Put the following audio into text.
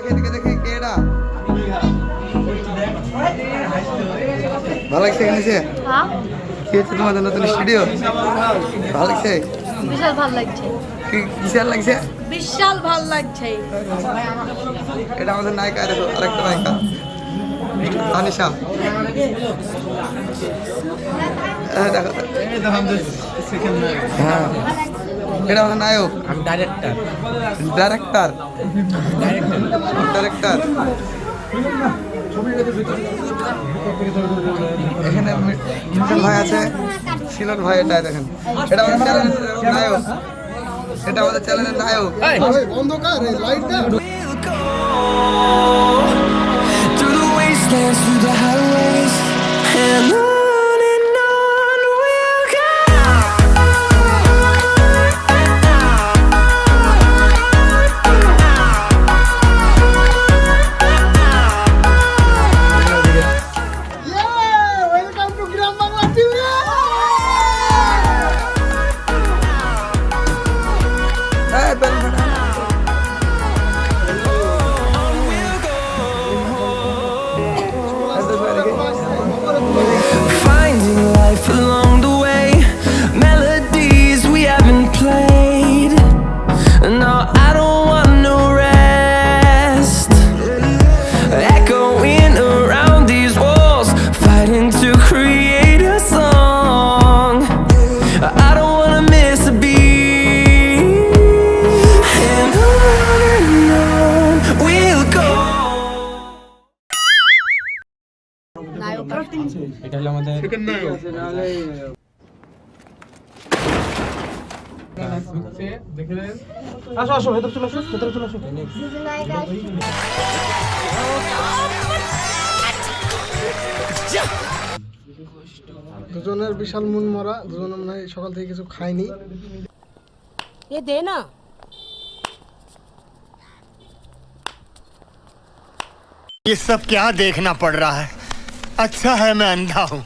এদিকে দেখি কে এটা ভালো লাগছে এখানে এসে? কি হচ্ছে তোমাদের নতুন স্টুডিও? ভালো লাগছে? বিশাল ভালো লাগছে। কিসের লাগছে? বিশাল ভালো লাগছে। এটা আমাদের নায়িকা, আরেকটা নায়িকা তানিশা। দেখো হ্যাঁ, এটা আমাদের নায়ক। আমি ডাইরেক্টর। ডাইরেক্টর ডাইরেক্টর এখানে মিঠুন ভাই আছে, শিলন ভাই। এটা দেখেন, এটা আমাদের চ্যানেলের নায়ক। এটা আমাদের চ্যানেলের নায়ক। অন্ধকার লাইটটা through the wastelands, through the highways, and on we'll go. Welcome to Gram Bangla TV. হ্যাঁ, বেলুন ফাটা। Finding life along the way, melodies we haven't played. No, I don't want no rest. Echoing around these walls, fighting to create a song. I don't wanna miss a beat. And on we'll go. এটা হলো আমাদের আসো আসো ভেতরে চলে আসো, ভেতরে চলে আসো। দুজনের বিশাল মন মরা, দুজনে মনে হয় সকাল থেকে কিছু খায়নি। এ দে না। ये सब क्या देखना पड़ रहा है? अच्छा है मैं अंधा हूँ।